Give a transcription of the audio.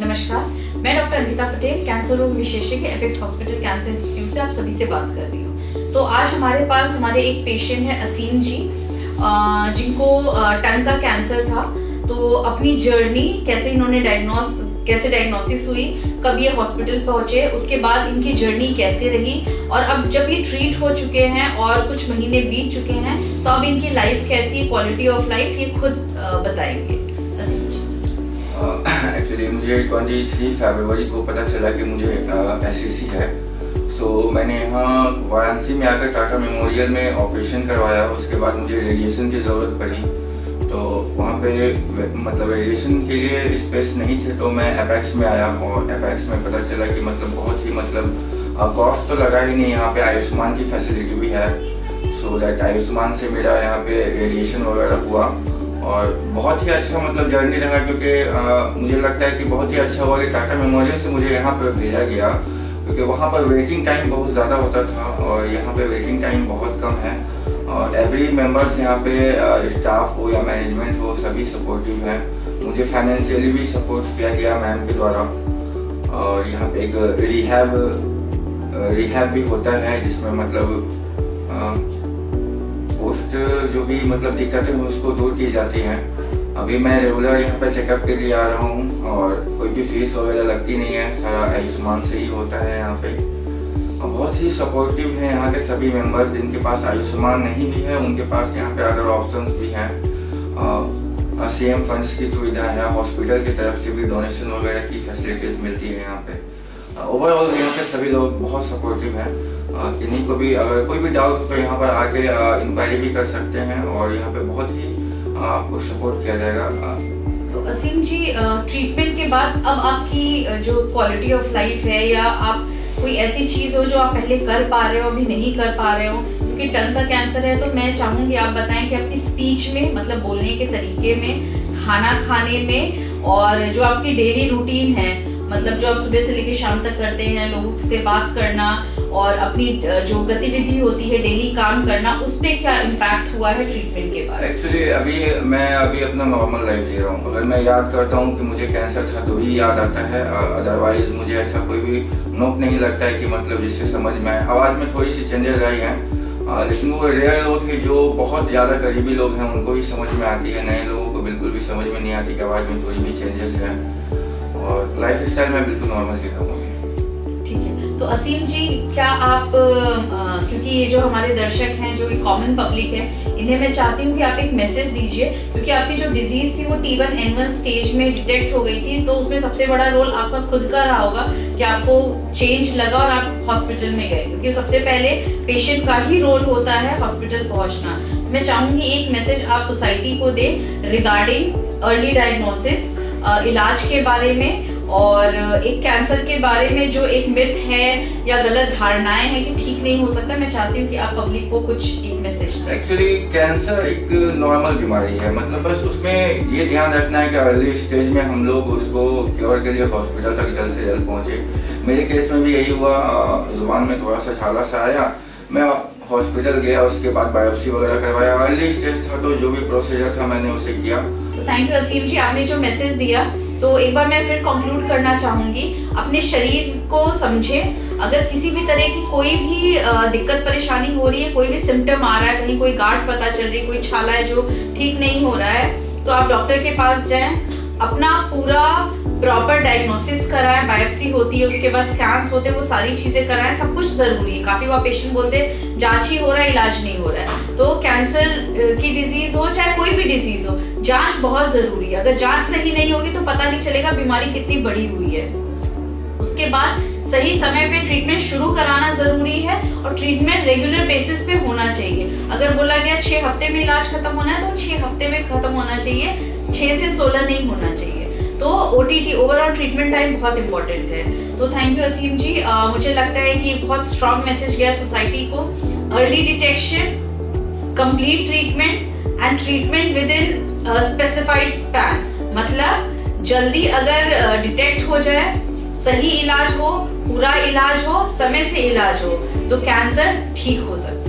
नमस्कार, मैं doctor Ankita Patel, cancer रोग विशेषज्ञ एपेक्स हॉस्पिटल कैंसर इंस्टीट्यूट से आप सभी से बात कर रही हूँ। तो आज हमारे पास हमारे एक पेशेंट है असीम जी, जिनको टंग का कैंसर था। तो अपनी जर्नी कैसे डायग्नोसिस हुई, कब ये हॉस्पिटल पहुंचे, उसके बाद इनकी जर्नी कैसे रही, और अब जब ये ट्रीट हो चुके हैं और कुछ महीने बीत चुके हैं, तो अब इनकी लाइफ कैसी, क्वालिटी ऑफ लाइफ, ये खुद बताएंगे। असीम जी, एक्चुअली मुझे 23 फरवरी को पता चला कि मुझे SCC है। सो मैंने यहाँ वाराणसी में आकर टाटा मेमोरियल में ऑपरेशन करवाया। उसके बाद मुझे रेडिएशन की ज़रूरत पड़ी, तो वहाँ पे मतलब रेडिएशन के लिए स्पेस नहीं थे, तो मैं एपेक्स में आया। और एपेक्स में पता चला कि मतलब बहुत ही कॉस्ट तो लगा ही नहीं, यहाँ पे आयुष्मान की फैसिलिटी भी है। सो दैट आयुष्मान से मेरा यहाँ पे रेडिएशन वगैरह हुआ और बहुत ही अच्छा जर्नी रहा, क्योंकि मुझे लगता है कि बहुत ही अच्छा हुआ कि टाटा मेमोरियल से मुझे यहाँ पर भेजा गया, क्योंकि वहाँ पर वेटिंग टाइम बहुत ज़्यादा होता था और यहाँ पे वेटिंग टाइम बहुत कम है। और एवरी मेंबर्स यहाँ पे स्टाफ हो या मैनेजमेंट हो, सभी सपोर्टिव हैं। मुझे फाइनेंशियली भी सपोर्ट किया गया मैम के द्वारा। और यहाँ पे एक रिहैब भी होता है, जिसमें पोस्ट जो भी दिक्कतें हैं उसको दूर की जाती हैं। अभी मैं रेगुलर यहाँ पे चेकअप के लिए आ रहा हूँ और कोई भी फीस वगैरह लगती नहीं है, सारा आयुष्मान से ही होता है यहाँ पे। और बहुत ही सपोर्टिव हैं यहाँ के सभी मेंबर्स। जिनके पास आयुष्मान नहीं भी है, उनके पास यहाँ पे अदर ऑप्शंस भी हैं। CM फंड्स की सुविधा है, हॉस्पिटल की तरफ से भी डोनेशन वगैरह की फैसिलिटीज मिलती है यहाँ पे। ओवरऑल यहाँ पे सभी लोग बहुत सपोर्टिव हैं। किन्हीं को भी अगर कोई भी डाउट हो तो यहाँ पर आके इंक्वायरी भी कर सकते हैं और यहाँ पे बहुत ही आपको सपोर्ट किया जाएगा। तो असीम जी, ट्रीटमेंट के बाद अब आपकी जो क्वालिटी ऑफ लाइफ है, या आप कोई ऐसी चीज़ हो जो आप पहले कर पा रहे हो अभी नहीं कर पा रहे हो, क्योंकि टंग का कैंसर है, तो मैं चाहूँगी आप बताएं कि आपकी स्पीच में, बोलने के तरीके में, खाना खाने में, और जो आपकी डेली रूटीन है, जो आप सुबह से लेकर शाम तक करते हैं, लोगों से बात करना और अपनी जो गतिविधि होती है डेली काम करना, उस पर क्या इम्पैक्ट हुआ है ट्रीटमेंट के बाद? एक्चुअली मैं अभी अपना नॉर्मल लाइफ जी रहा हूँ। अगर मैं याद करता हूँ कि मुझे कैंसर था तो ही याद आता है, अदरवाइज मुझे ऐसा कोई भी नोट नहीं लगता है कि जिससे समझ में आए। आवाज़ में थोड़ी सी चेंजेस आई हैं, लेकिन वो रेयर लोग हैं, जो बहुत ज़्यादा करीबी लोग हैं, उनको ही समझ में आती है। नए लोगों को बिल्कुल भी समझ में नहीं आती कि आवाज़ में थोड़ी भी चेंजेस हैं। और लाइफ स्टाइल में बिल्कुल नॉर्मल जी रहा हूँ। ठीक है, तो असीम जी, क्या आप क्योंकि ये जो हमारे दर्शक हैं, जो कॉमन पब्लिक है, इन्हें मैं चाहती हूँ कि आप एक मैसेज दीजिए, क्योंकि आपकी जो डिजीज थी वो T1N1 स्टेज में डिटेक्ट हो गई थी, तो उसमें सबसे बड़ा रोल आपका खुद का रहा होगा कि आपको चेंज लगा और आप हॉस्पिटल में गए, क्योंकि सबसे पहले पेशेंट का ही रोल होता है हॉस्पिटल पहुँचना। तो मैं चाहूँगी एक मैसेज आप सोसाइटी को दें रिगार्डिंग अर्ली डायग्नोसिस, इलाज के बारे में, और एक कैंसर के बारे में जो एक मिथ है या गलत धारणाएं हैं कि ठीक नहीं हो सकता। मैं चाहती हूँ कि आप पब्लिक को कुछ एक मैसेज दें। एक्चुअली कैंसर एक नॉर्मल बीमारी है, बस उसमें ये ध्यान रखना है कि अर्ली स्टेज में हम लोग उसको क्योर के लिए हॉस्पिटल तक जल्द से जल्द पहुँचे। मेरे केस में भी यही हुआ, जुबान में थोड़ा सा छाला सा आया, मैं हॉस्पिटल गया, उसके बाद बायोप्सी वगैरह करवाया। अर्ली स्टेज था तो जो भी प्रोसीजर था मैंने उसे किया। तो थैंक यू असीम जी, आपने जो मैसेज दिया, तो एक बार मैं फिर कंक्लूड करना चाहूँगी, अपने शरीर को समझें। अगर किसी भी तरह की कोई भी दिक्कत परेशानी हो रही है, कोई भी सिम्टम आ रहा है, कहीं कोई गांठ पता चल रही है, कोई छाला है जो ठीक नहीं हो रहा है, तो आप डॉक्टर के पास जाएं, अपना पूरा प्रॉपर डायग्नोसिस कराएं। बायोप्सी होती है, उसके बाद स्कैन्स होते हैं, वो सारी चीज़ें कराएं, सब कुछ ज़रूरी है। काफ़ी बार पेशेंट बोलते हैं जांच ही हो रहा है, इलाज नहीं हो रहा है। तो कैंसर की डिजीज़ हो चाहे कोई भी डिजीज़ हो, जांच बहुत ज़रूरी है। अगर जांच सही नहीं होगी तो पता नहीं चलेगा बीमारी कितनी बड़ी हुई है। उसके बाद सही समय पे ट्रीटमेंट शुरू कराना ज़रूरी है, और ट्रीटमेंट रेगुलर बेसिस पे होना चाहिए। अगर बोला गया 6 हफ्ते में इलाज खत्म होना है तो 6 हफ्ते में खत्म होना चाहिए, 6 से 16 नहीं होना चाहिए। तो OTT ओवरऑल ट्रीटमेंट टाइम बहुत इंपॉर्टेंट है। तो थैंक यू असीम जी, मुझे लगता है कि बहुत स्ट्रॉन्ग मैसेज गया सोसाइटी को। Early detection, complete treatment and treatment with in specified span, जल्दी अगर डिटेक्ट हो जाए, सही इलाज हो, पूरा इलाज हो, समय से इलाज हो, तो कैंसर ठीक हो सकता है।